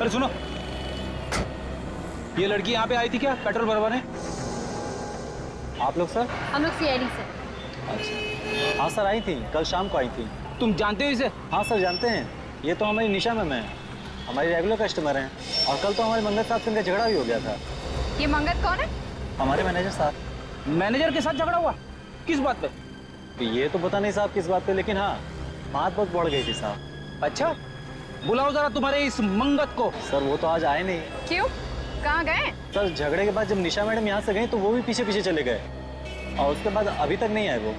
अरे सुनो, ये लड़की यहाँ पे आई थी क्या पेट्रोल भरवाने? आप लोग सर? हम लोग सीआईडी से। अच्छा, हाँ सर आई थी, कल शाम को आई थी। तुम जानते हो इसे? हाँ सर जानते हैं, ये तो हमारी निशा मैम है, हमारी रेगुलर कस्टमर हैं। और कल तो हमारे मंगत साहब से इनका झगड़ा भी हो गया था। ये मंगत कौन है? हमारे मैनेजर साहब। मैनेजर के साथ झगड़ा हुआ? किस बात पे? ये तो पता नहीं साहब किस बात पे, लेकिन हाँ बात बहुत बढ़ गई थी साहब। अच्छा, बुलाओ जरा तुम्हारे इस मंगत को। सर वो तो आज आए नहीं। क्यों, कहाँ गए? सर झगड़े के बाद जब निशा मैडम यहाँ से गई तो वो भी पीछे पीछे चले गए और उसके बाद अभी तक नहीं आए वो।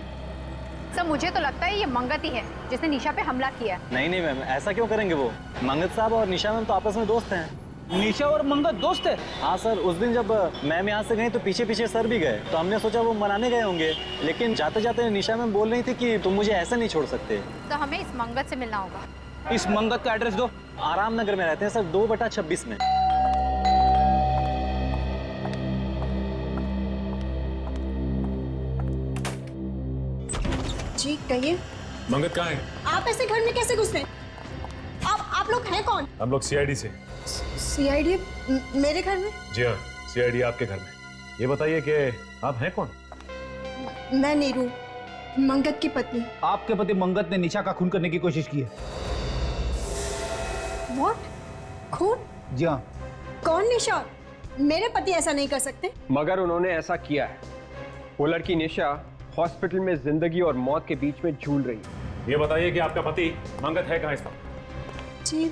सर मुझे तो लगता है ये मंगत ही है जिसने निशा पे हमला किया है। नहीं नहीं मैम, ऐसा क्यों करेंगे वो? मंगत साहब और निशा मैम तो आपस में दोस्त हैं। निशा और मंगत दोस्त है? हाँ सर, उस दिन जब मैम यहाँ से गई तो पीछे पीछे सर भी गए, तो हमने सोचा वो मनाने गए होंगे, लेकिन जाते जाते निशा मैम बोल रही थी कि तुम मुझे ऐसे नहीं छोड़ सकते। तो हमें इस मंगत से मिलना होगा। इस मंगत का एड्रेस दो। आराम नगर में रहते हैं सर, 2/26 में। जी कहिए। मंगत कहाँ है? आप ऐसे घर में कैसे घुस गए? आप लोग हैं कौन? हम लोग सीआईडी से। सीआईडी मेरे घर में? जी हाँ, सीआईडी आपके घर में। ये बताइए कि आप हैं कौन? मैं नीरू, मंगत की पत्नी। आपके पति मंगत ने निशा का खून करने की कोशिश की है। व्हाट? खून? जी हाँ। कौन निशा? मेरे पति ऐसा नहीं कर सकते। मगर उन्होंने ऐसा किया है। वो लड़की निशा हॉस्पिटल में जिंदगी और मौत के बीच में झूल रही है। ये बताइए कि आपका पति मंगत है कहाँ इस वक्त? जी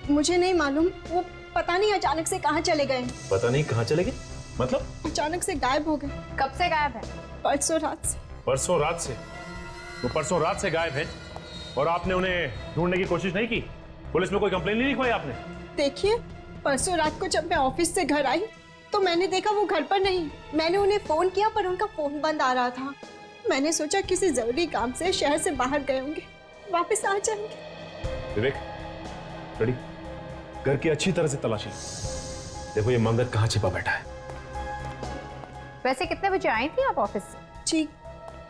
मुझे नहीं मालूम, वो पता नहीं अचानक से कहाँ चले गए। पता नहीं कहाँ चले गए? मतलब? अचानक से गायब हो गए। कब से गायब है? परसों रात से। परसों रात से? वो परसों रात से गायब है और आपने उन्हें ढूंढने की कोशिश नहीं की? पुलिस में कोई कंप्लेन नहीं लिखवाई आपने? देखिए, परसों रात को जब मैं ऑफिस से घर आई तो मैंने देखा वो घर पर नहीं। मैंने उन्हें फोन किया पर उनका फोन बंद आ रहा था। मैंने सोचा किसी जरूरी काम से शहर से बाहर गए होंगे, वापस आ जाएंगे। विवेक, रेडी? घर की अच्छी तरह से तलाशी। देखो ये मंगत कहाँ छिपा बैठा है। वैसे कितने बजे आई थी आप ऑफिस से? जी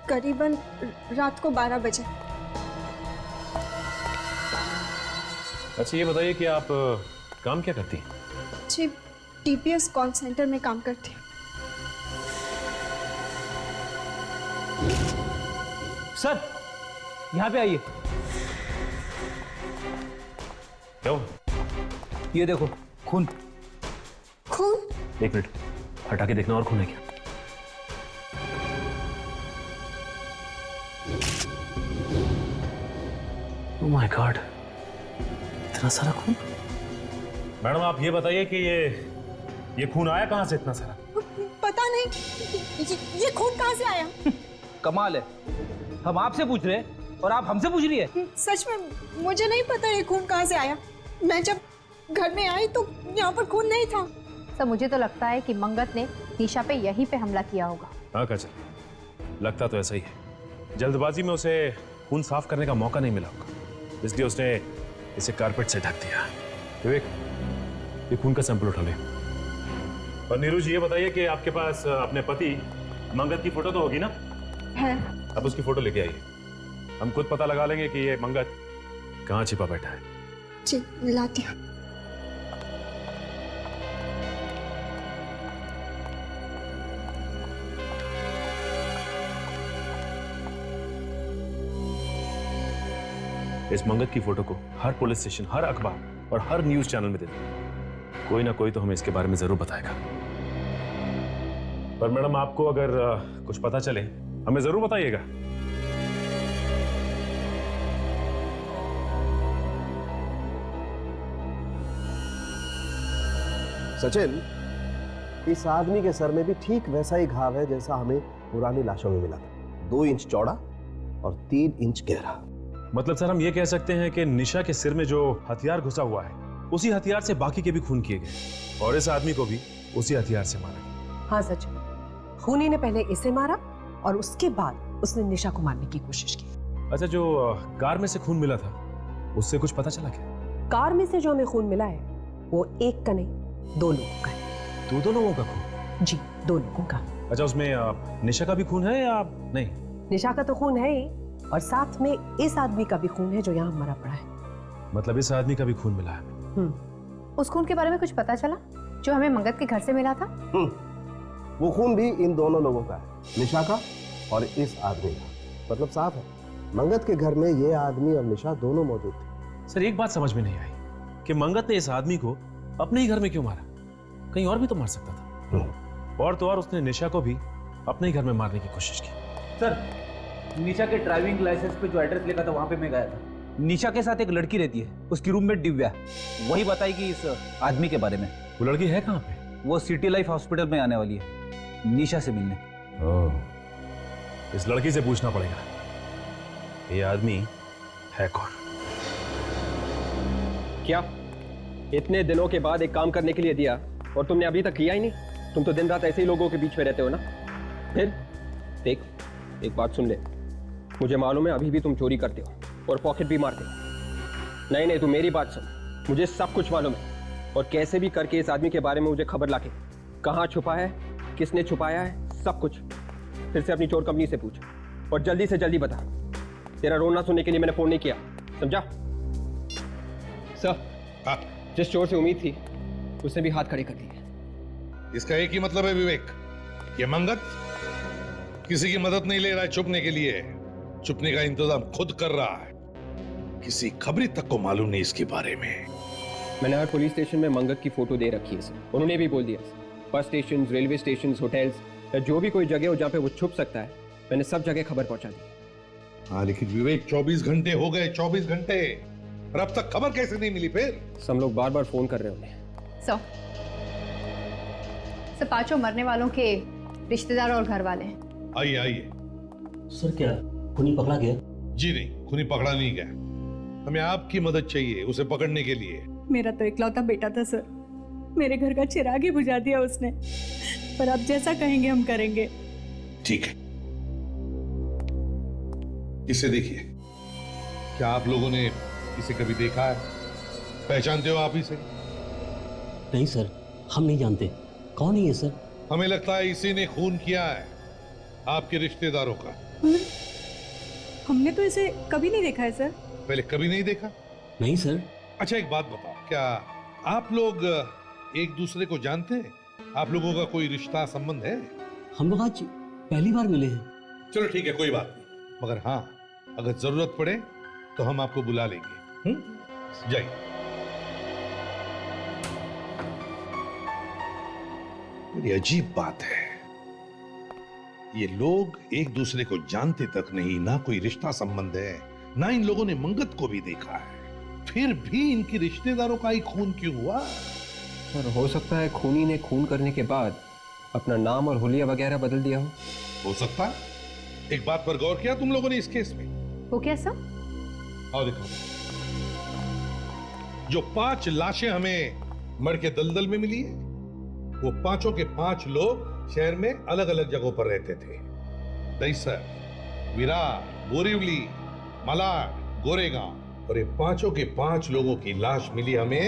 करीबन रात को 12 बजे। अच्छा ये बताइए कि आप काम क्या करती हैं? जी टीपीएस कॉल सेंटर में काम करती हूँ। सर यहाँ पे आइए। क्या हुआ? ये देखो खून। खून? एक मिनट, हटा के देखना और खून है क्या? ओह माय गॉड, इतना सारा खून। मैडम आप ये बताइए कि ये खून आया कहाँ से इतना सारा? पता नहीं, ये खून कहाँ से आया? कमाल है, हम आपसे पूछ रहे हैं और आप हमसे पूछ रही है। सच में मुझे नहीं पता ये खून कहाँ से आया। मैं जब घर में आई तो यहाँ पर खून नहीं था। सर मुझे तो लगता है कि मंगत ने निशा पे यहीं पे हमला किया होगा। हाँ काजल, लगता तो ऐसा ही है। जल्दबाजी में उसे खून साफ करने का मौका नहीं मिला होगा, इसलिए उसने इसे कारपेट से ढक दिया। विवेक, ये खून का सैंपल उठा ले। और नीरू जी ये बताइए कि आपके पास अपने पति मंगत की फोटो तो होगी ना? है। अब उसकी फोटो लेके आइए, हम खुद पता लगा लेंगे कि ये मंगत कहाँ छिपा बैठा है। जी लाती हूँ। इस मंगत की फोटो को हर पुलिस स्टेशन, हर अखबार और हर न्यूज चैनल में दे दें। कोई ना कोई तो हमें इसके बारे में जरूर बताएगा। पर मैडम आपको अगर कुछ पता चले हमें जरूर बताइएगा। सचिन, इस आदमी के सर में भी ठीक वैसा ही घाव है जैसा हमें पुरानी लाशों में मिला था। 2 इंच चौड़ा और 3 इंच गहरा। मतलब सर हम ये कह सकते हैं कि निशा के सिर में जो हथियार घुसा हुआ है उसी हथियार से बाकी के भी खून किए गए और इस आदमी को भी उसी हथियार से मारा गया। हाँ सचिन, खूनी ने पहले इसे मारा और उसके बाद उसने निशा को मारने की कोशिश की। अच्छा, जो कार में से खून मिला था उससे कुछ पता चला क्या? कार में से जो हमें खून मिला है वो एक का नहीं 2 लोगों का है। 2 लोगों का खून? जी 2 लोगों का। अच्छा, उसमें निशा का भी खून है या नहीं? निशा का तो खून है ही और साथ में इस आदमी का भी खून है जो यहाँ मरा पड़ा है। मतलब इस आदमी का भी खून मिला है? उस खून के बारे में कुछ पता चला जो हमें मंगत के घर से मिला था? वो खून भी इन दोनों लोगों का है, निशा का और इस आदमी का। मतलब साफ है, मंगत के घर में ये आदमी और निशा दोनों मौजूद थे। सर एक बात समझ में नहीं आई कि मंगत ने इस आदमी को अपने ही घर में क्यों मारा? कहीं और भी तो मार सकता था। और तो और उसने निशा को भी अपने ही घर में मारने की कोशिश की। सर, निशा के ड्राइविंग लाइसेंस पे जो एड्रेस लिखा था वहां पे मैं गया था। निशा के साथ एक लड़की रहती है, उसकी रूममेट दिव्या, वही बताएगी इस आदमी के बारे में। वो लड़की है कहाँ पे? वो सिटी लाइफ हॉस्पिटल में आने वाली है निशा से मिलने। इस लड़की से पूछना पड़ेगा ये आदमी है कौन। क्या इतने दिनों के बाद एक काम करने के लिए दिया और तुमने अभी तक किया ही नहीं? तुम तो दिन रात ऐसे ही लोगों के बीच में रहते हो ना। फिर देख, एक बात सुन ले, मुझे मालूम है अभी भी तुम चोरी करते हो और पॉकेट भी मारते हो। नहीं नहीं, तू मेरी बात सुन, मुझे सब कुछ मालूम है और कैसे भी करके इस आदमी के बारे में मुझे खबर लाके, कहाँ छुपा है, किसने छुपाया है, सब कुछ फिर से अपनी चोर कंपनी से पूछ और जल्दी से जल्दी बता। तेरा रोना सुनने के लिए मैंने फोन नहीं किया, समझा? सर, जिस चोर से उम्मीद थी उसने भी हाथ खड़े कर दिए। इसका एक ही मतलब है विवेक, ये मंगत किसी की मदद नहीं ले रहा है छुपने के लिए, छुपने का इंतजाम खुद कर रहा है। किसी खबरी तक को मालूम नहीं इसके बारे में। मैंने हर पुलिस स्टेशन में मंगत की फोटो दे रखी है सर। उन्होंने भी बोल दिया, bus station, railway station, hotels या जो भी कोई जगह हो जहाँ पे वो छुप सकता है, मैंने सब जगह खबर पहुंचा दी। हाँ लेकिन विवेक 24 घंटे हो गए, 24 घंटे, और अब तक खबर कैसे नहीं मिली? फिर सब लोग बार बार फोन कर रहे होंगे। सर, पांचों मरने वालों के रिश्तेदार और घर वाले हैं। आइए आइए। सर, क्या खूनी पकड़ा गया? जी नहीं, खूनी पकड़ा नहीं गया। हमें आपकी मदद चाहिए उसे पकड़ने के लिए। मेरा तो इकलौता बेटा था सर, मेरे घर का चिराग ही बुझा दिया उसने। पर आप जैसा कहेंगे हम करेंगे। ठीक है, इसे देखिए। क्या आप लोगों ने इसे कभी देखा है? पहचानते हो आप इसे? नहीं सर, हम नहीं जानते। कौन है ये सर? हमें लगता है इसी ने खून किया है आपके रिश्तेदारों का। हमने तो इसे कभी नहीं देखा है सर। पहले कभी नहीं देखा? नहीं सर। अच्छा एक बात बताओ, क्या आप लोग एक दूसरे को जानते हैं? आप लोगों का कोई रिश्ता संबंध है? हम लोग आज पहली बार मिले हैं। चलो ठीक है, कोई बात नहीं, मगर हाँ, अगर जरूरत पड़े तो हम आपको बुला लेंगे। जाइए। बड़ी अजीब बात है, ये लोग एक दूसरे को जानते तक नहीं, ना कोई रिश्ता संबंध है, ना इन लोगों ने मंगत को भी देखा है, फिर भी इनके रिश्तेदारों का ही खून क्यों हुआ? सर, हो सकता है खूनी ने खून करने के बाद अपना नाम और हुलिया वगैरह बदल दिया हो सकता है। एक बात पर गौर किया तुम लोगों ने इस केस में? वो क्या सर? और देखो, जो 5 लाशें हमें मर के दलदल में मिली है, वो पांचों के 5 लोग शहर में अलग अलग जगहों पर रहते थे। दहीसर, विरार, बोरीवली, मलाड, गोरेगांव, और ये पांचों के 5 लोगों की लाश मिली हमें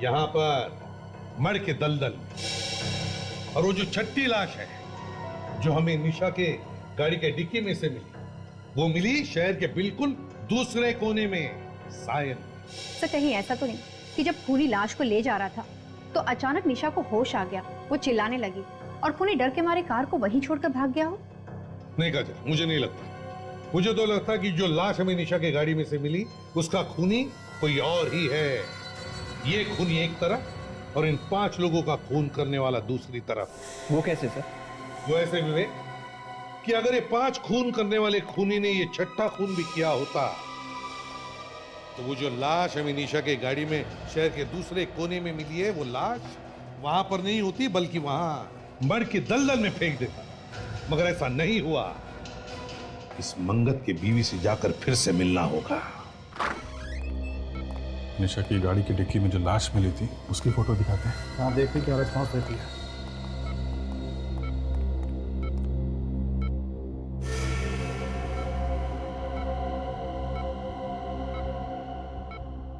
यहां पर मर के दलदल में। और वो जो 6ठी लाश है जो हमें निशा के गाड़ी के डिक्की में से मिली, वो मिली शहर के बिल्कुल दूसरे कोने में, सायन। सर, कहीं ऐसा तो नहीं कि जब खूनी लाश को ले जा रहा था तो अचानक निशा को होश आ गया, वो चिल्लाने लगी और खूनी डर के मारे कार को वहीं छोड़कर भाग गया हो? नहीं काजल, मुझे नहीं लगता। मुझे तो लगता कि जो लाश हमें निशा के गाड़ी में से मिली उसका खूनी कोई और ही है। ये खूनी एक तरफ और इन 5 लोगों का खून करने वाला दूसरी तरफ। वो कैसे सर? वो ऐसे विवेक कि अगर ये 5 खून करने वाले खूनी ने ये 6ठा खून भी किया होता तो वो जो लाश हमें निशा के गाड़ी में शहर के दूसरे कोने में मिली है, वो लाश वहां पर नहीं होती बल्कि वहां मर के दलदल में फेंक देता। मगर ऐसा नहीं हुआ। इस मंगत के बीवी से जाकर फिर से मिलना होगा। निशा की गाड़ी की डिक्की में जो लाश मिली थी उसकी फोटो दिखाते हैं। हाँ, देखते क्या रिस्पॉन्स रहती है।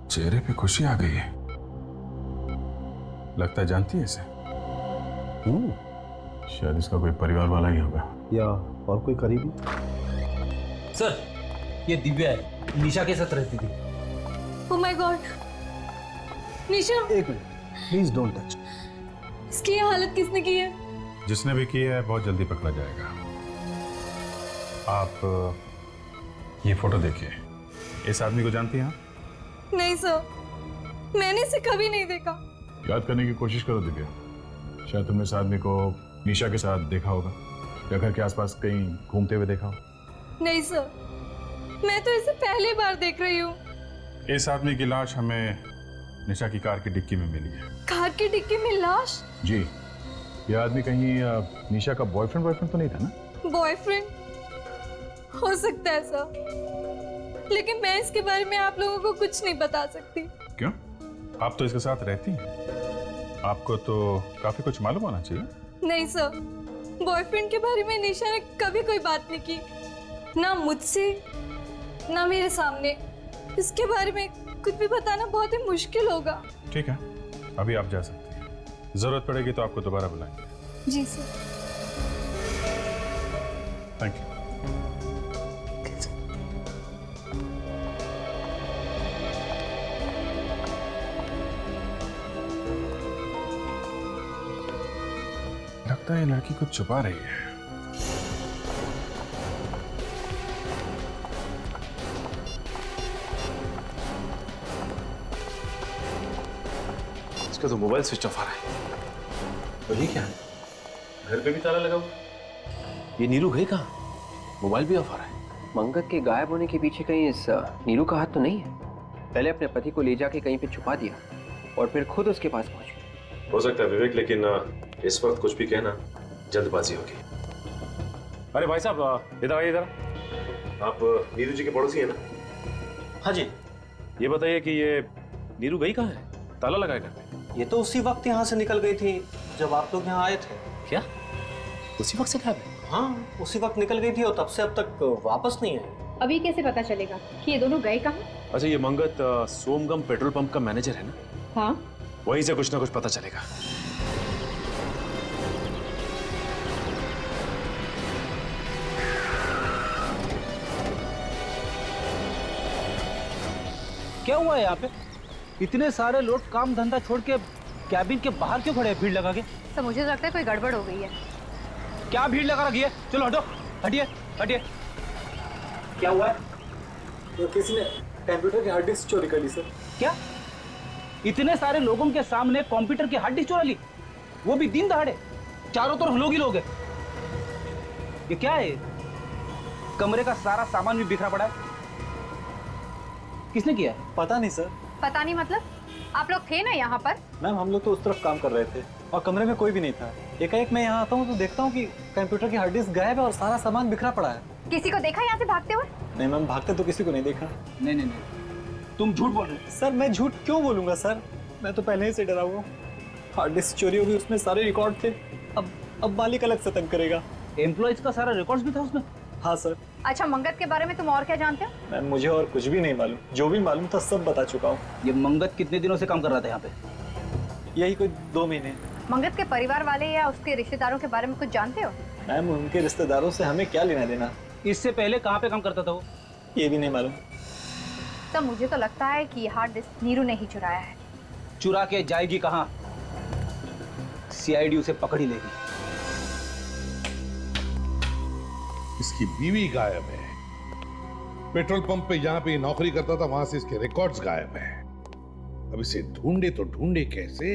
चेहरे पे खुशी आ गई है, लगता है जानती है इसे। शायद इसका कोई परिवार वाला ही होगा या और कोई करीबी। सर, ये दिव्या है, निशा के साथ रहती थी। ओह माय गॉड, निशा, एक मिनट, प्लीज डोंट टच। इसकी ये हालत किसने की है? जिसने भी की है बहुत जल्दी पकड़ा जाएगा। आप ये फोटो देखिए। इस आदमी को जानती हैं आप? नहीं सर, मैंने इसे कभी नहीं देखा। याद करने की कोशिश करो दिव्या, शायद तुमने इस आदमी को निशा के साथ देखा होगा या घर के आसपास कहीं घूमते हुए देखा हो। नहीं सर, मैं तो इसे पहली बार देख रही हूँ। इस आदमी की लाश हमें निशा की कार की डिक्की में मिली है। कार की डिक्की में लाश? जी, यह आदमी कहीं निशा का बॉयफ्रेंड तो नहीं था ना? बॉयफ्रेंड हो सकता है सर, लेकिन मैं इसके बारे में आप लोगों को कुछ नहीं बता सकती। क्यों? आप तो इसके साथ रहती हैं, आपको तो काफी कुछ मालूम होना चाहिए। नहीं सर, बॉयफ्रेंड के बारे में निशा ने कभी कोई बात नहीं की, ना मुझसे ना मेरे सामने। इसके बारे में कुछ भी बताना बहुत ही मुश्किल होगा। ठीक है, अभी आप जा सकती हैं, जरूरत पड़ेगी तो आपको दोबारा बुलाएंगे। जी सर। Thank you. लगता है ये लड़की कुछ छुपा रही है। इसका तो मोबाइल स्विच ऑफ आ रहा है। तो ये क्या है? घर पे भी ताला लगा हुआ। ये नीरू गई कहाँ? मोबाइल भी ऑफ आ रहा है। मंगत के गायब होने के पीछे कहीं इस नीरू का हाथ तो नहीं है? पहले अपने पति को ले जाके कहीं पे छुपा दिया और फिर खुद उसके पास पहुंच गई। हो सकता है विवेक, लेकिन इस वक्त कुछ भी कहना जल्दबाजी होगी। अरे भाई साहब, इधर आइए, इधर। आप नीरू जी के पड़ोसी हैं ना? हाँ जी। ये बताइए कि ये नीरू गई कहाँ है? ताला लगाए घर पे? ये तो उसी वक्त यहाँ से निकल गई थी जब आप लोग यहाँ आए थे। क्या? उसी वक्त से गायब है? हाँ, उसी वक्त निकल गई थी और तब से अब तक वापस नहीं आई। अभी कैसे पता चलेगा कि ये दोनों गए कहाँ? अच्छा, ये मंगत सोमगम पेट्रोल पंप का मैनेजर है ना? हाँ। वहीं से कुछ ना कुछ पता चलेगा। क्या हुआ है यहाँ पे? इतने सारे लोग काम धंधा छोड़ के कैबिन के बाहर क्यों खड़े हैं भीड़ लगा के? तो मुझे तो लगता है कोई गड़बड़ हो गई है। क्या भीड़ लगा रखी है? चलो हटो, हटिए हटिए। क्या हुआ है? तो किसी ने कंप्यूटर की हार्ड डिस्क चोरी कर ली सर। क्या? इतने सारे लोगों के सामने कंप्यूटर की हार्ड डिस्क चुरा ली, वो भी दिन दहाड़े? चारों तरफ लोग ही लोग हैं। ये क्या है? कमरे का सारा सामान भी बिखरा पड़ा है। किसने किया है? पता नहीं सर। पता नहीं मतलब? आप लोग थे ना यहाँ पर? मैम, हम लोग तो उस तरफ काम कर रहे थे और कमरे में कोई भी नहीं था। एकाएक मैं यहाँ आता हूँ तो देखता हूँ कि कंप्यूटर की हार्ड डिस्क गायब है और सारा सामान बिखरा पड़ा है। किसी को देखा यहाँ से भागते हुए? नहीं मैम, भागते तो किसी को नहीं देखा। नहीं नहीं नहीं, तुम झूठ बोल रहे हो। सर, मैं झूठ क्यों बोलूंगा सर? मैं तो पहले ही से डरा हुआ हूँ। हार्ड डिस्क चोरी होगी, उसमें सारे रिकॉर्ड थे। अब मालिक अलग से तंग करेगा। एम्प्लॉइज का सारा रिकॉर्ड्स भी था उसमें? हाँ सर। अच्छा, मंगत के बारे में तुम और क्या जानते हो? मैम, मुझे और कुछ भी नहीं मालूम। जो भी मालूम था सब बता चुका हूँ। ये मंगत कितने दिनों से काम कर रहा था यहाँ पे? यही कोई 2 महीने। मंगत के परिवार वाले या उसके रिश्तेदारों के बारे में कुछ जानते हो? मैम, उनके रिश्तेदारों से हमें क्या लेना देना? इससे पहले कहाँ पे काम करता था वो? ये भी नहीं मालूम। तो मुझे तो लगता है कि हार्ड डिस्क नीरू ने ही चुराया है। चुरा के जाएगी कहाँ? सीआईडी उसे पकड़ ही लेगी। इसकी बीवी गायब है। पेट्रोल पंप पे जहां पे ये नौकरी करता था वहां से इसके रिकॉर्ड्स गायब है। अब इसे ढूंढे तो ढूंढे कैसे?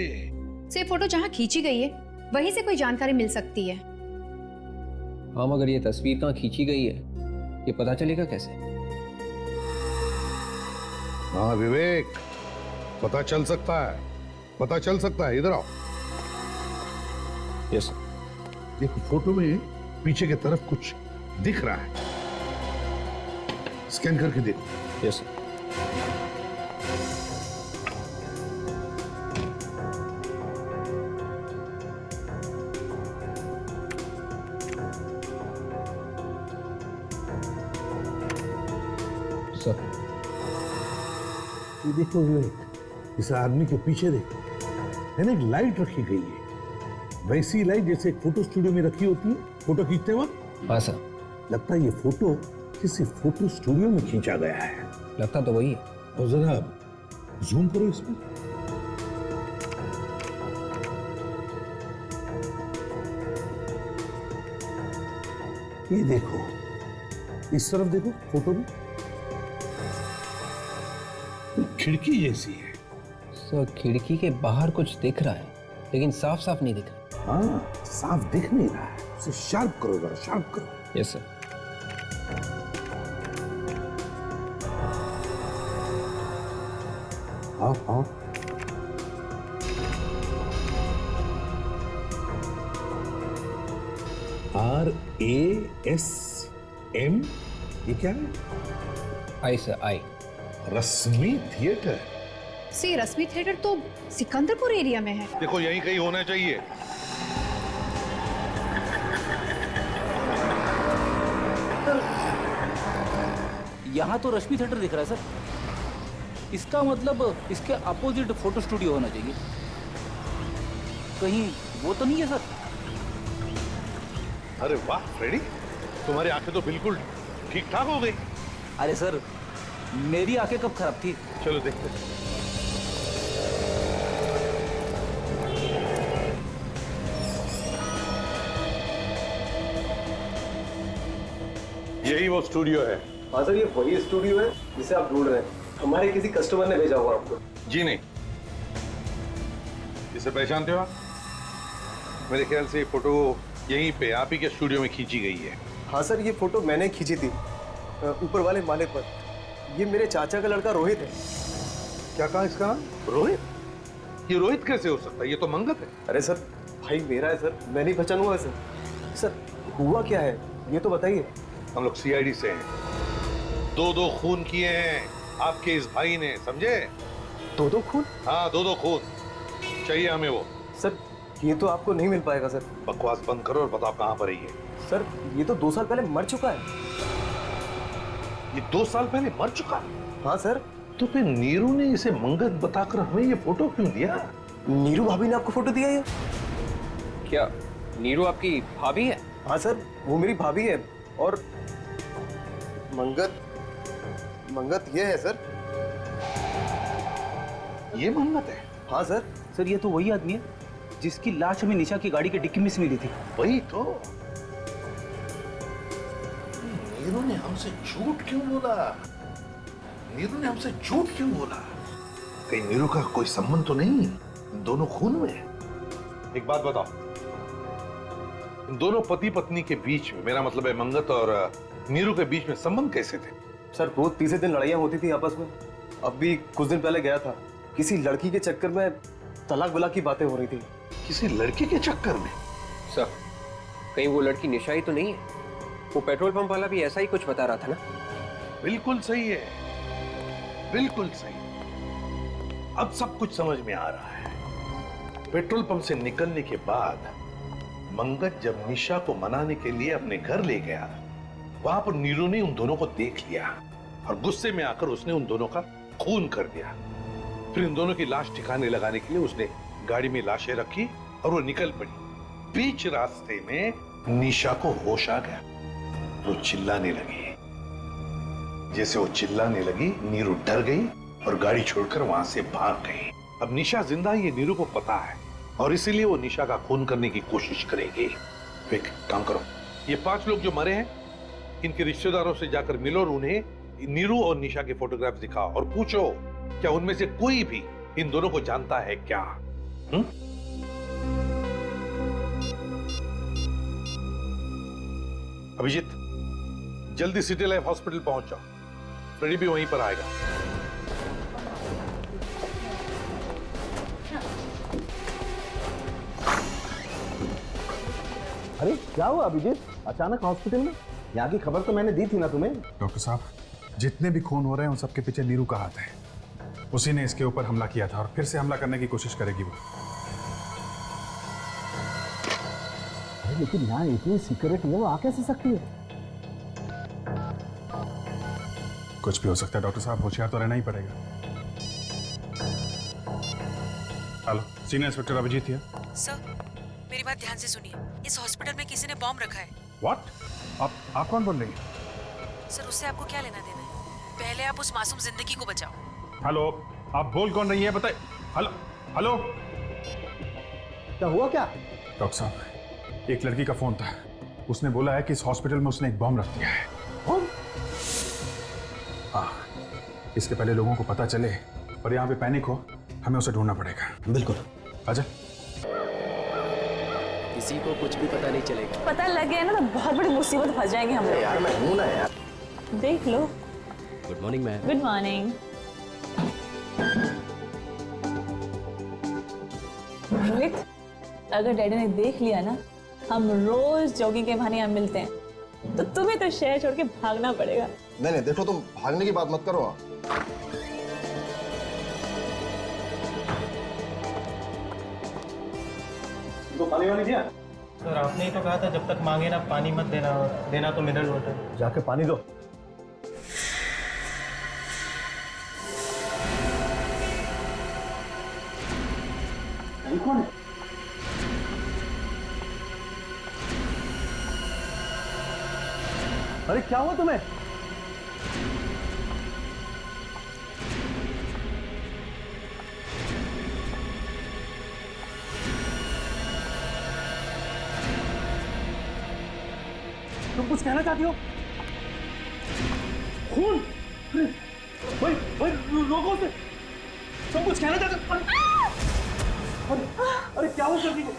से फोटो जहाँ खींची गई है वहीं से कोई जानकारी मिल सकती है। हाँ, मगर ये तस्वीर कहाँ खींची गई है ये पता चलेगा कैसे? हाँ विवेक, पता चल सकता है, पता चल सकता है। इधर आओ। यस। देखो, फोटो में पीछे की तरफ कुछ दिख रहा है। स्कैन करके देखो। यस। सर, ये देखो विवेक, इस आदमी के पीछे देखो, है ना, एक लाइट रखी गई है। वैसी लाइट जैसे एक फोटो स्टूडियो में रखी होती है फोटो खींचते वक्त। हाँ सर। लगता है ये फोटो किसी फोटो स्टूडियो में खींचा गया है। लगता तो वही है। और जरा जूम करो इसमें। ये देखो, इस तरफ देखो फोटो में, खिड़की जैसी है। सर खिड़की के बाहर कुछ दिख रहा है, लेकिन साफ साफ नहीं दिख रहा। हाँ, साफ दिख नहीं रहा है, उसे शार्प करो जरा, शार्प करो। Yes sir. आओ आओ। RASM, ये क्या है? आई सर, आई। रश्मि थिएटर। सी रश्मि थिएटर तो सिकंदरपुर एरिया में है। देखो यहीं कहीं होना चाहिए। यहाँ तो रश्मि थिएटर दिख रहा है सर। इसका मतलब इसके अपोजिट फोटो स्टूडियो होना चाहिए। कहीं वो तो नहीं है सर? अरे वाह फ्रेडी, तुम्हारी आंखें तो बिल्कुल ठीक ठाक हो गई। अरे सर, मेरी आंखें कब खराब थी? चलो देखते हैं। यही वो स्टूडियो है। हाँ सर, ये वही स्टूडियो है जिसे आप ढूंढ रहे हैं। हमारे किसी कस्टमर ने भेजा हुआ आपको। जी नहीं। इसे पहचानते हो आप? मेरे ख्याल से ये फोटो यहीं पे आप ही के स्टूडियो में खींची गई है। हाँ सर, ये फोटो मैंने खींची थी ऊपर वाले माले पर। ये मेरे चाचा का लड़का रोहित है। क्या कहा इसका नाम? रोहित? ये रोहित कैसे हो सकता है? ये तो मंगत है। अरे सर, भाई मेरा है सर, मैं नहीं पहचानूंगा सर। सर हुआ क्या है ये तो बताइए। हम लोग CID से हैं। दो खून किए हैं आपके इस भाई ने, समझे? दो खून? हाँ, दो खून चाहिए हमें वो। सर ये तो आपको नहीं मिल पाएगा सर। बकवास बंद करो और बताओ कहाँ पर है ये। सर ये तो 2 साल पहले मर चुका है। ये 2 साल पहले मर चुका है? हाँ सर। तो फिर नीरू ने इसे मंगत बताकर हमें ये फोटो क्यों दिया? नीरू भाभी ने आपको फोटो दिया ये? क्या नीरू आपकी भाभी है? हाँ सर, वो मेरी भाभी है। और मंगत ये है सर। ये मंगत है? हाँ सर। सर ये तो वही आदमी है जिसकी लाश हमें निशा की गाड़ी के डिक्की में से मिली थी। वही तो। नीरू ने हमसे झूठ क्यों बोला? नीरू ने हमसे झूठ क्यों बोला? कहीं नीरू का कोई संबंध तो नहीं इन दोनों खून में? एक बात बताओ, इन दोनों पति पत्नी के बीच में, मेरा मतलब है मंगत और नीरू के बीच में संबंध कैसे थे? सर रोज तीसरे दिन लड़ाइयाँ होती थी आपस में। अब भी कुछ दिन पहले गया था, किसी लड़की के चक्कर में तलाक बुला की बातें हो रही थी। किसी लड़की के चक्कर में? सर कहीं वो लड़की निशा ही तो नहीं है? वो पेट्रोल पंप वाला भी ऐसा ही कुछ बता रहा था ना? बिल्कुल सही है, बिल्कुल सही। अब सब कुछ समझ में आ रहा है। पेट्रोल पंप से निकलने के बाद मंगत जब निशा को मनाने के लिए अपने घर ले गया, वहां पर नीरू ने उन दोनों को देख लिया और गुस्से में आकर उसने उन दोनों का खून कर दिया। फिर इन दोनों की लाश ठिकाने लगाने के लिए उसने गाड़ी में लाशें रखी और वो निकल पड़ी। बीच रास्ते में निशा को होश आ गया, वो चिल्लाने लगी। जैसे वो चिल्लाने लगी, नीरू डर गई और गाड़ी छोड़कर वहां से भाग गई। अब निशा जिंदा है ये नीरू को पता है और इसीलिए वो निशा का खून करने की कोशिश करेगी। एक काम करो, ये 5 लोग जो मरे हैं इनके रिश्तेदारों से जाकर मिलो और उन्हें नीरू और निशा के फोटोग्राफ दिखाओ और पूछो क्या उनमें से कोई भी इन दोनों को जानता है क्या? अभिजीत, जल्दी सिटी लाइफ हॉस्पिटल पहुंच जाओ। फ्रेडी भी वहीं पर आएगा। अरे क्या हुआ अभिजीत, अचानक हॉस्पिटल में? यहाँ की खबर तो मैंने दी थी ना तुम्हें। डॉक्टर साहब, जितने भी खून हो रहे हैं उन सबके पीछे नीरू का हाथ है। उसी ने इसके ऊपर हमला किया था और फिर से हमला करने की कोशिश करेगी वो। अरे लेकिन यहाँ इतनी सिक्योरिटी है, वो आ कैसे सकती है? कुछ भी हो सकता है डॉक्टर साहब, होशियार तो रहना ही पड़ेगा। Hello, senior inspector Abhijeet here. Sir मेरी बात ध्यान से सुनिए, इस हॉस्पिटल में किसी ने बॉम्ब रखा है। व्हाट? आप कौन बोल रही हैं? सर उससे आपको क्या लेना देना है? पहले आप उस मासूम जिंदगी को बचाओ। हेलो, आप बोल कौन रही है बताइए। हेलो हेलो, क्या हुआ क्या? डॉक्टर साहब, एक लड़की का फोन था, उसने बोला है कि इस हॉस्पिटल में उसने एक बॉम्ब रख दिया है। हाँ, इसके पहले लोगों को पता चले और यहाँ पे पैनिक हो, हमें उसे ढूंढना पड़ेगा। बिल्कुल। आजा। किसी को कुछ भी पता नहीं चलेगा। पता लग गया ना तो बहुत बड़ी मुसीबत फंस जाएंगे हम लोग। यार मैं हूं ना यार। देख लो। Good morning ma'am. Good morning. Rohit, अगर डैडी ने देख लिया ना हम रोज जॉगिंग के बहाने यहाँ मिलते हैं, तो तुम्हें तो शहर छोड़ के भागना पड़ेगा। नहीं नहीं देखो, तुम भागने की बात मत करो। तो पानी वानी दिया? सर आपने ही तो कहा था जब तक मांगे ना पानी मत देना, देना तो मिनरल वाटर। जाके पानी दो। ये कौन है? अरे क्या हुआ तुम्हें? तुम कुछ कहना चाहती हो? खून? भाई भाई रोको उसे। तुम कुछ कहना चाहते हो? अरे क्या हुआ जल्दी को?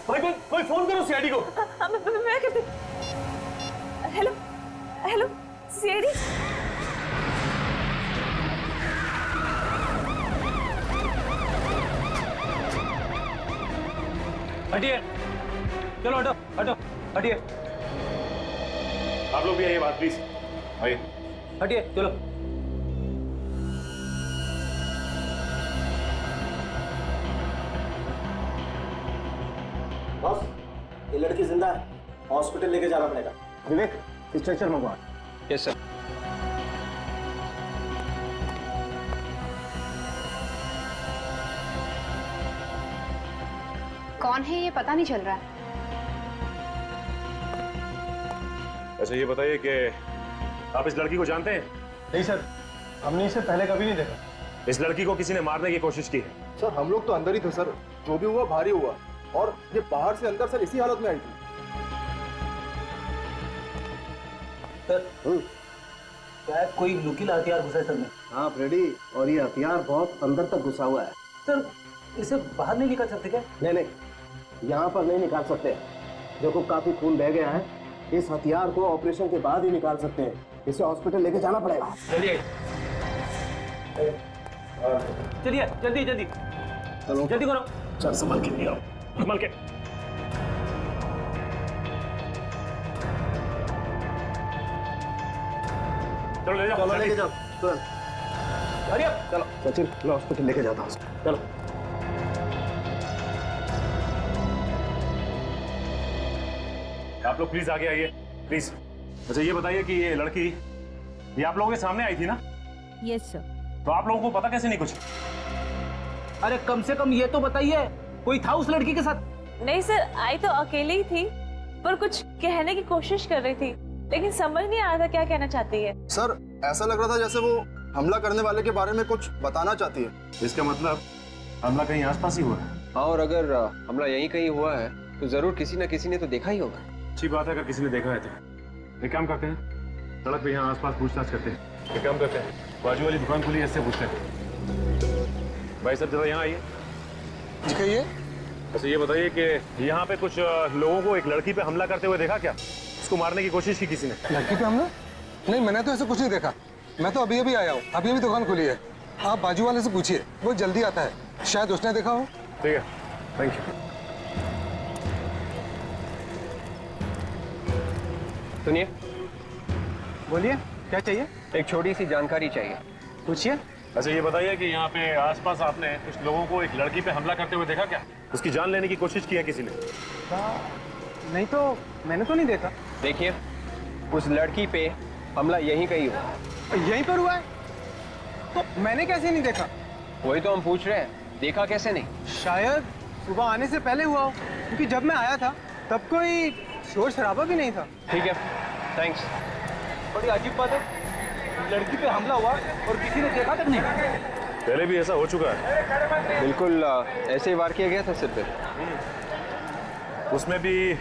भाई कोई फोन करो सीआईडी को। मैं कहती। Hello hello CID. हटिए, चलो हटो हटो हटिए। आप लोग भी आइए बात प्लीज, आइए। हटिए चलो। बॉस, ये लड़की जिंदा है, हॉस्पिटल लेके जाना पड़ेगा। विवेक, स्ट्रेचर मंगवा। Yes sir. कौन है ये पता नहीं चल रहा है। अच्छा ये बताइए कि आप इस लड़की को जानते हैं? नहीं सर, हमने इसे पहले कभी नहीं देखा। इस लड़की को किसी ने मारने की कोशिश की है। सर हम लोग तो अंदर ही थे सर, जो भी हुआ भारी हुआ, और ये बाहर से अंदर सर इसी हालत में आई थी। शायद कोई नुकीला हथियार घुसा है सर में। हाँ फ्रेडी, और ये हथियार बहुत अंदर तक घुसा हुआ है। सर इसे बाहर नहीं निकाल सकते क्या? नहीं नहीं, यहाँ पर नहीं निकाल सकते। देखो काफी खून बह गया है, इस हथियार को ऑपरेशन के बाद ही निकाल सकते हैं। इसे हॉस्पिटल लेके जाना पड़ेगा। चलिए चलिए जल्दी जल्दी जल्दी करो। चल संभल के, आओ संभल के। चलो ले जाओ, चलो लेके जाओ तुरंत। अरे चलो सचिन, मैं हॉस्पिटल लेके जाता हूँ। चलो। आप लोग प्लीज आगे आइए, प्लीज। अच्छा ये बताइए कि ये लड़की ये आप लोगों के सामने आई थी ना? Yes sir. तो आप लोगों को पता कैसे नहीं कुछ? अरे कम से कम ये तो बताइए, कोई था उस लड़की के साथ? नहीं सर, आई तो अकेले ही थी, पर कुछ कहने की कोशिश कर रही थी, लेकिन समझ नहीं आ रहा था क्या कहना चाहती है। सर ऐसा लग रहा था जैसे वो हमला करने वाले के बारे में कुछ बताना चाहती है। इसका मतलब हमला कहीं आसपास ही हुआ है। हाँ, और अगर हमला यहीं कहीं हुआ है तो जरूर किसी न किसी ने तो देखा ही होगा। अच्छी बात है अगर किसी ने देखा है तो। एक काम करते हैं, सड़क पे यहाँ आसपास पूछताछ करते हैं। एक काम करते हैं, बाजू वाली दुकान खुली है, इससे पूछते हैं। भाई साहब जरा यहाँ आइए। कहिए। अच्छा ये बताइए कि यहाँ पे कुछ लोगों को एक लड़की पे हमला करते हुए देखा क्या? उसको मारने की कोशिश की किसी ने? लड़की पे हमला? नहीं, मैंने तो ऐसा कुछ नहीं देखा। मैं तो अभी अभी आया हूँ, अभी अभी दुकान खुली है। आप बाजू वाले से पूछिए, वो जल्दी आता है, शायद उसने देखा हो। ठीक है, थैंक यू। सुनिए। बोलिए क्या चाहिए? एक छोटी सी जानकारी चाहिए। पूछिए। अच्छा ये बताइए कि यहाँ पे आसपास आपने कुछ लोगों को एक लड़की पे हमला करते हुए देखा क्या? उसकी जान लेने की कोशिश की है किसी ने? नहीं तो मैंने तो नहीं देखा। देखिए, उस लड़की पे हमला यहीं कहीं हुआ। यहीं पर हुआ है? तो मैंने कैसे नहीं देखा? वही तो हम पूछ रहे हैं, देखा कैसे नहीं? शायद सुबह आने से पहले हुआ हो, क्योंकि जब मैं आया था तब कोई शोर शराबा भी नहीं था। ठीक है, थैंक्स। बड़ी अजीब बात है, लड़की पे हमला हुआ और किसी ने देखा तक नहीं। पहले भी ऐसा हो चुका है। बिल्कुल ऐसे ही वार किया गया था सिर पे। उसमें भी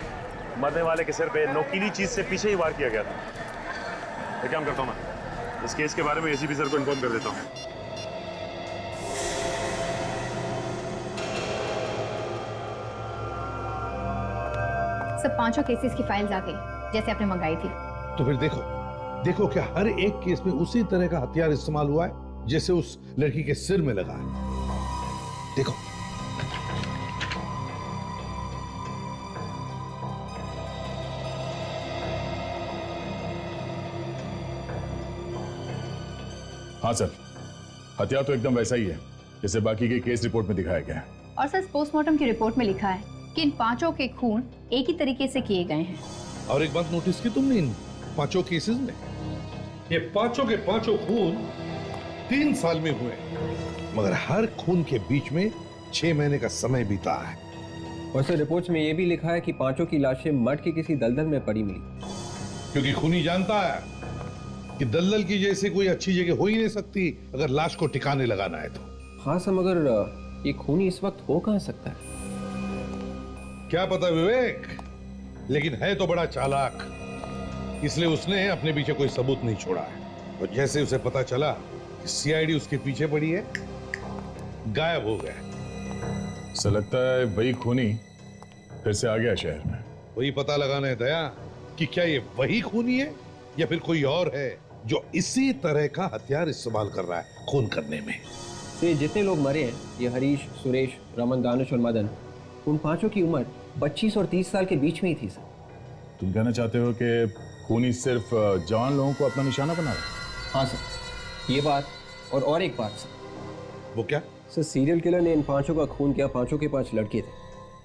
मरने वाले के सिर पे नोकीली चीज से पीछे ही वार किया गया था। एक काम करता हूँ मैं इस केस के बारे में एसीपी सर को इन्फॉर्म कर देता हूँ। सब 5 केसेस की फाइल्स आ गई जैसे आपने मंगाई थी। तो फिर देखो देखो क्या हर एक केस में उसी तरह का हथियार इस्तेमाल हुआ है जैसे उस लड़की के सिर में लगा है। देखो हाँ सर, हथियार तो एकदम वैसा ही है जैसे बाकी के केस रिपोर्ट में दिखाया गया है। और सर पोस्टमार्टम की रिपोर्ट में लिखा है कि इन 5 के खून एक ही तरीके से किए गए हैं। और एक बात नोटिस की तुमने इन 5 केसेस में, ये 5 के 5 खून 3 साल में हुए, मगर हर खून के बीच में 6 महीने का समय बीता है। और सर रिपोर्ट्स में ये भी लिखा है कि 5 की लाशें मठ के किसी दलदल में पड़ी मिली। क्योंकि खूनी जानता है कि दलदल की जैसे कोई अच्छी जगह हो ही नहीं सकती अगर लाश को ठिकाने लगाना है तो। हाँ सर, मगर ये खूनी इस वक्त हो कहाँ सकता है? क्या पता विवेक, लेकिन है तो बड़ा चालाक, इसलिए उसने अपने पीछे कोई सबूत नहीं छोड़ा है। और जैसे उसे पता चला कि सीआईडी उसके पीछे पड़ी है, गायब हो गया। ऐसा लगता है वही खूनी फिर से आ गया शहर में। वही पता लगाना है दया कि क्या ये वही खूनी है या फिर कोई और है जो इसी तरह का हथियार इस्तेमाल कर रहा है खून करने में। ये जितने लोग मरे हैं, ये हरीश, सुरेश, रमन, दानिश और मदन, उन 5 की उम्र 25 और 30 साल के बीच में ही थी सर। तुम कहना चाहते हो कि खूनी सिर्फ जवान लोगों को अपना निशाना बना रहा है? हाँ सर, ये बात और एक बात सर। वो क्या? सर सीरियल किलर ने इन 5 का खून किया, 5 के 5 लड़के थे,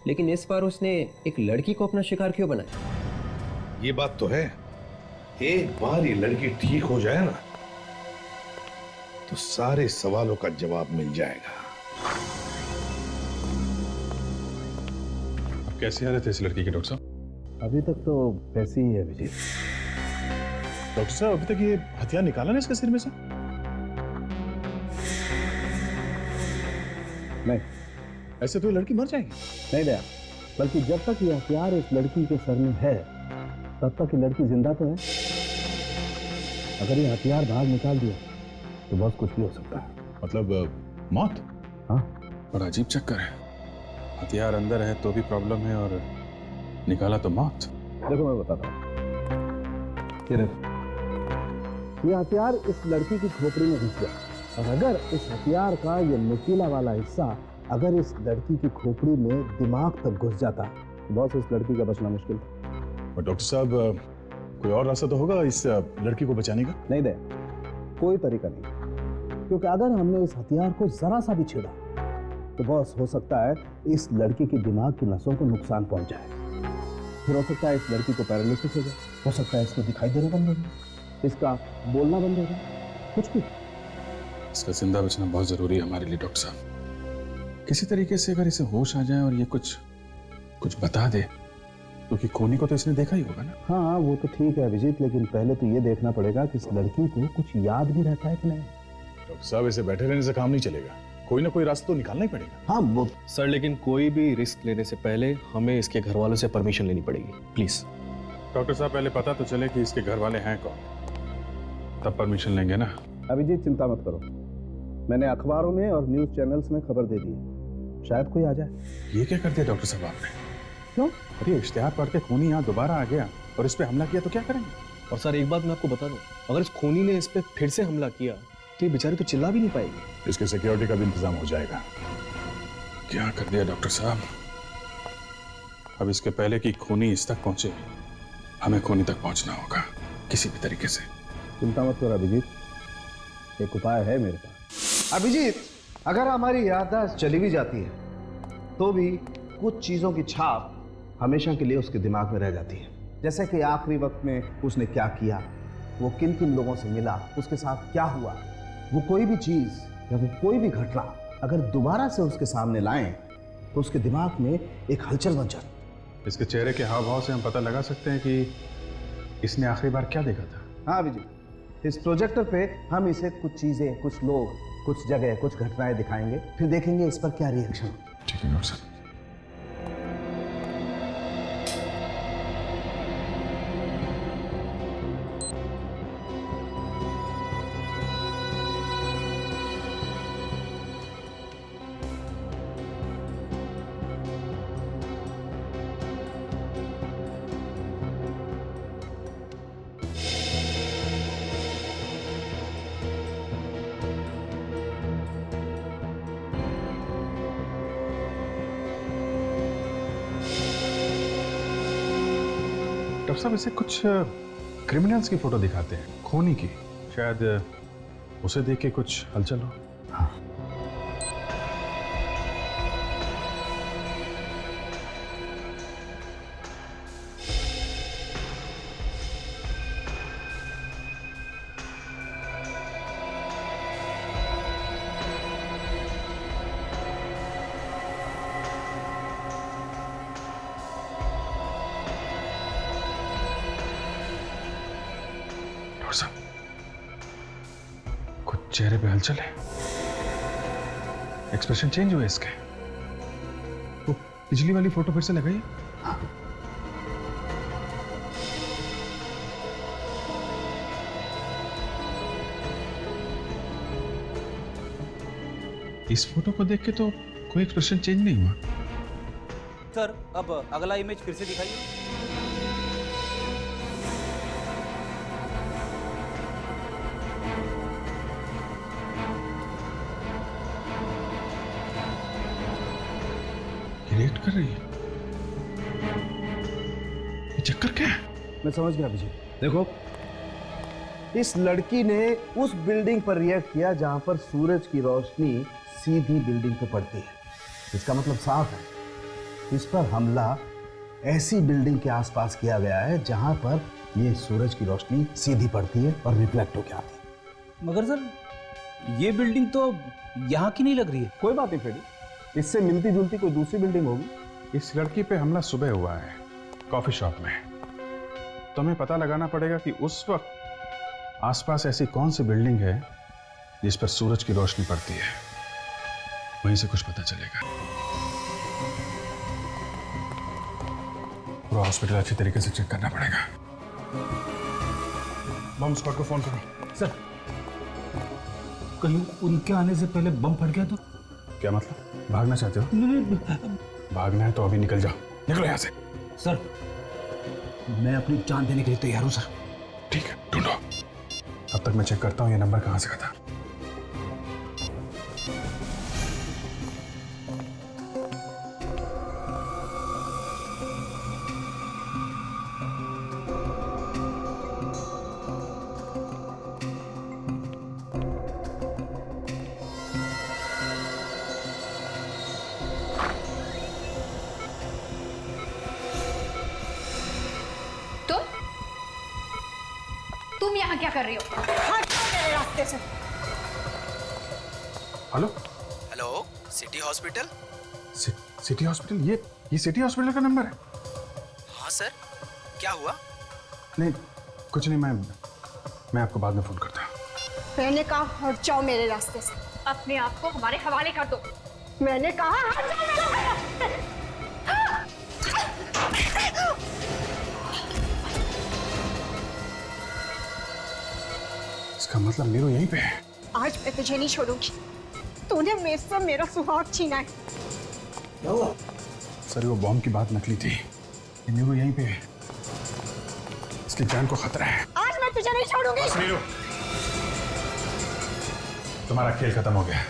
लेकिन इस बार उसने एक लड़की को अपना शिकार क्यों बनाया? ये बात तो है, एक बार ये लड़की ठीक हो जाए ना तो सारे सवालों का जवाब मिल जाएगा। अब कैसे आ रहे थे इस लड़की के डॉक्टर साहब? अभी तक तो वैसे ही है विजय। डॉक्टर साहब अभी तक ये हथियार निकाला ना इसके सिर में से? नहीं, ऐसे तो ये लड़की मर जाएगी। नहीं दया, बल्कि जब तक ये हथियार इस लड़की के सर में है तब तक ये लड़की जिंदा तो है। अगर ये हथियार बाहर निकाल दिया तो बहुत कुछ भी हो सकता है। मतलब मौत? हाँ। बड़ा अजीब चक्कर है, हथियार अंदर है तो भी प्रॉब्लम है और निकाला तो मौत। देखो मैं बताता हूँ, ये हथियार इस लड़की की खोपड़ी में घुस गया और अगर इस हथियार का ये नुकीला वाला हिस्सा अगर इस लड़की की खोपड़ी में दिमाग तक घुस जाता तो बहुत इस लड़की का बचना मुश्किल था। और डॉक्टर साहब कोई और रास्ता तो होगा इस लड़की को बचाने का? नहीं दे, कोई तरीका नहीं, क्योंकि अगर हमने इस हथियार को जरा सा भी छेड़ा तो बॉस हो सकता है इस लड़की के दिमाग की नसों को नुकसान पहुंच जाए। फिर हो सकता है इस लड़की को पैरालिसिस हो जाए, हो सकता है इसको दिखाई देना बंद हो जाए, इसका बोलना बंद हो जाए, कुछ भी। इसका जिंदा बचना बहुत जरूरी है हमारे लिए डॉक्टर साहब। किसी तरीके से अगर इसे होश आ जाए और ये कुछ बता दे, क्योंकि खूनी को तो इसने देखा ही होगा ना। हाँ वो तो ठीक है अभिजीत, लेकिन पहले तो ये देखना पड़ेगा कि इस लड़की को कुछ याद भी रहता है कि नहीं। डॉक्टर साहब ऐसे बैठे रहने से काम नहीं चलेगा, कोई ना कोई रास्ता तो निकालना ही पड़ेगा। हाँ वो सर, लेकिन कोई भी रिस्क लेने से पहले हमें इसके घर वालों से परमिशन लेनी पड़ेगी, प्लीज। डॉक्टर साहब पहले पता तो चले कि इसके घर वाले हैं कौन, तब परमिशन लेंगे ना। अभिजीत चिंता मत करो, मैंने अखबारों में और न्यूज चैनल्स में खबर दे दी है, शायद कोई आ जाए। ये क्या कर दिया डॉक्टर साहब आपने? क्यों? अरे इश्तेहार पढ़ के खूनी यहाँ दोबारा आ गया और इस पे हमला किया तो क्या करेंगे? और सर एक बात मैं आपको बता दूं, अगर इस खूनी ने इस पे फिर से हमला किया तो ये बेचारी तो चिल्ला भी नहीं पाएगी। इसके सिक्योरिटी का भी इंतजाम हो जाएगा। क्या कर दिया डॉक्टर साहब? अब इसके पहले कि खूनी इस तक पहुंचे, हमें खूनी तक पहुंचना होगा किसी भी तरीके से। चिंता मत करो अभिजीत, एक उपाय है मेरे पास। अभिजीत, अगर हमारी याददाश्त चली भी जाती है तो भी कुछ चीजों की छाप हमेशा के लिए उसके दिमाग में रह जाती है, जैसे कि आखिरी वक्त में उसने क्या किया, वो किन किन लोगों से मिला, उसके साथ क्या हुआ। वो कोई भी चीज या वो कोई भी घटना अगर दोबारा से उसके सामने लाएं तो उसके दिमाग में एक हलचल बन जाती। इसके चेहरे के हाव भाव से हम पता लगा सकते हैं कि इसने आखिरी बार क्या देखा था। हाँ अभिजीत, इस प्रोजेक्टर पे हम इसे कुछ चीजें, कुछ लोग, कुछ जगह, कुछ घटनाएं दिखाएंगे, फिर देखेंगे इस पर क्या रिएक्शन। ठीक है डॉक्टर साहब। डॉक्टर साहब इसे कुछ क्रिमिनल्स की फोटो दिखाते हैं, खूनी की। शायद उसे देख के कुछ हलचल हो। हाँ। कुछ चेहरे पे हलचल है, एक्सप्रेशन चेंज हुए इसके। वो पिछली वाली फोटो फिर से लगाइए। हाँ। इस फोटो को देख के तो कोई एक्सप्रेशन चेंज नहीं हुआ। सर अब अगला इमेज फिर से दिखाइए। रिएक्ट कर रही है। ये चक्कर क्या है? मैं समझ गया अभिजीत। देखो, इस लड़की ने उस बिल्डिंग पर रिएक्ट किया जहां पर सूरज की रोशनी सीधी बिल्डिंग पे पड़ती है। इसका मतलब साफ है, इस पर हमला ऐसी बिल्डिंग के आसपास किया गया है जहां पर ये सूरज की रोशनी सीधी पड़ती है और रिफ्लेक्ट होकर आती है। मगर सर ये बिल्डिंग तो यहाँ की नहीं लग रही है। कोई बात नहीं फ्रेडी, इससे मिलती जुलती कोई दूसरी बिल्डिंग होगी। इस लड़की पे हमला सुबह हुआ है कॉफी शॉप में, तो हमें पता लगाना पड़ेगा कि उस वक्त आसपास ऐसी कौन सी बिल्डिंग है जिस पर सूरज की रोशनी पड़ती है। वहीं से कुछ पता चलेगा। पूरा हॉस्पिटल अच्छी तरीके से चेक करना पड़ेगा। बम स्क्वाड को फोन करो। सर कहीं उनके आने से पहले बम फट गया तो? क्या मतलब? भागना चाहते हो? भागना है तो अभी निकल जाओ, निकलो यहाँ से। सर मैं अपनी जान देने के लिए तैयार हूँ सर। ठीक है, ढूंढो। तब तक मैं चेक करता हूँ ये नंबर कहाँ से था। तुम यहाँ क्या कर रही हो? हट जाओ मेरे रास्ते से। Hello hello, city hospital? City hospital? ये सिटी हॉस्पिटल का नंबर है? हाँ सर, क्या हुआ? नहीं कुछ नहीं, मैं आपको बाद में फोन करता हूँ। मैंने कहा हट जाओ मेरे रास्ते से। अपने आप को हमारे हवाले कर दो। मैंने कहा हट जाओ मेरे रास्ते से। इसका मतलब मीरू यहीं पे है। आज मैं तुझे नहीं छोड़ूंगी। तूने मेरे से मेरा सुहाग छीना है। क्या हुआ? सर वो बॉम्ब की बात नकली थी। ये मीरू यहीं पे है, इसकी जान को खतरा है। आज मैं तुझे नहीं छोड़ूंगी। मीरू, तुम्हारा खेल खत्म हो गया।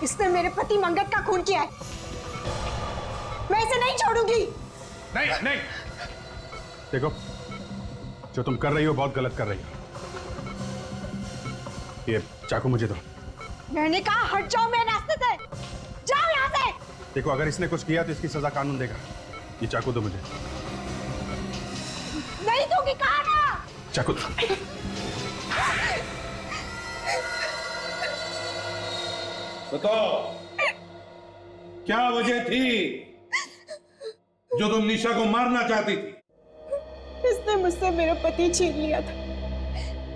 इसने मेरे पति मंगत का खून किया है। मैं इसे नहीं छोड़ूंगी। नहीं देखो, जो तुम कर रही हो बहुत गलत कर रही हो। ये चाकू मुझे दो। मैंने कहा हट जाओ मेरे रास्ते से। जाओ यहाँ से। देखो अगर इसने कुछ किया तो इसकी सजा कानून देगा। ये चाकू दो मुझे। नहीं दूंगी, कहा ना। चाकू दो। बताओ क्या वजह थी जो तुम निशा को मारना चाहती थी? इसने मुझसे मेरा पति छीन लिया था।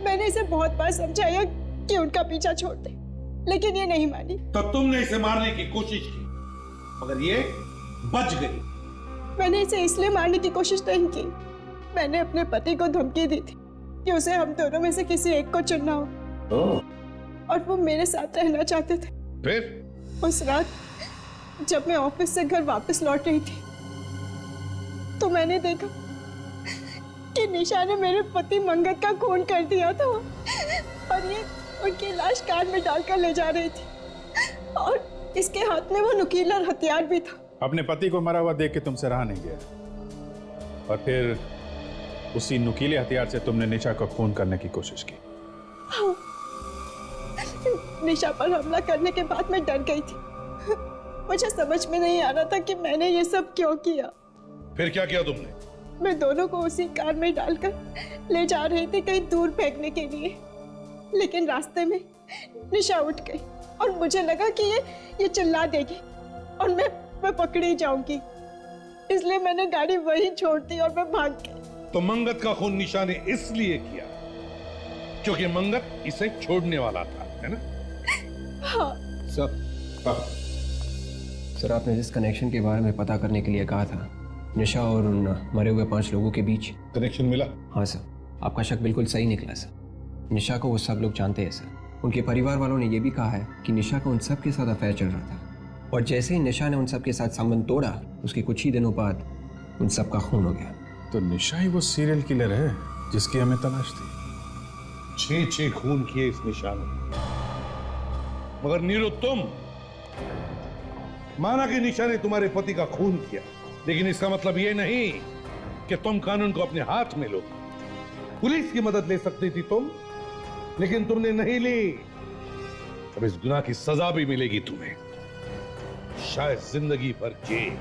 मैंने इसे बहुत बार समझाया कि उनका पीछा छोड़ दे, लेकिन ये नहीं मानी। तो तुमने इसे मारने की कोशिश की, मगर ये बच गई। मैंने इसे इसलिए मारने की कोशिश नहीं की। मैंने अपने पति को धमकी दी थी कि उसे हम दोनों में से किसी एक को चुनना हो, और वो मेरे साथ रहना चाहते थे। फिर उस रात जब मैं ऑफिस से घर वापस लौट रही थी तो मैंने देखा कि निशा ने मेरे पति मंगत का खून कर दिया था, और ये उनकी लाश कार में डालकर ले जा रही थी, और इसके हाथ में वो नुकीला हथियार भी था। अपने पति को मरा हुआ देख के तुमसे रहा नहीं गया, और फिर उसी नुकीले हथियार से तुमने निशा को खून करने की कोशिश की। हाँ। निशा पर हमला करने के बाद मैं डर गई थी। मुझे समझ में नहीं आ रहा था कि मैंने ये सब क्यों किया। फिर क्या किया तुमने? मैं दोनों को उसी कार में डालकर ले जा रही थी कहीं दूर फेंकने के लिए, लेकिन रास्ते में निशा उठ गई और मुझे लगा कि ये चिल्ला देगी और मैं पकड़ी जाऊंगी, इसलिए मैंने गाड़ी वहीं छोड़ दी और मैं भाग गई। तो मंगत का खून निशा ने इसलिए किया क्योंकि मंगत इसे छोड़ने वाला था, है ना? हाँ। सर आपने जिस कनेक्शन के बारे में पता करने के लिए कहा था, निशा और उन मरे हुए 5 लोगों के बीच कनेक्शन मिला? हाँ सर, आपका शक बिल्कुल सही निकला सर। निशा को वो सब लोग जानते हैं सर। उनके परिवार वालों ने ये भी कहा है कि निशा का उन सब के साथ अफेयर चल रहा था, और जैसे ही निशा ने उन सब के साथ संबंध तोड़ा, उसके कुछ ही दिनों बाद उन सब का खून हो गया। तो निशा ही वो सीरियल किलर है जिसकी हमें तलाश थी। 6 खून किए इस निशा ने। मगर नीरू, तुम माना कि निशा ने तुम्हारे पति का खून किया, लेकिन इसका मतलब यह नहीं कि तुम कानून को अपने हाथ में लो। पुलिस की मदद ले सकती थी तुम, लेकिन तुमने नहीं ली। अब इस गुनाह की सजा भी मिलेगी तुम्हें, शायद जिंदगी भर जेल।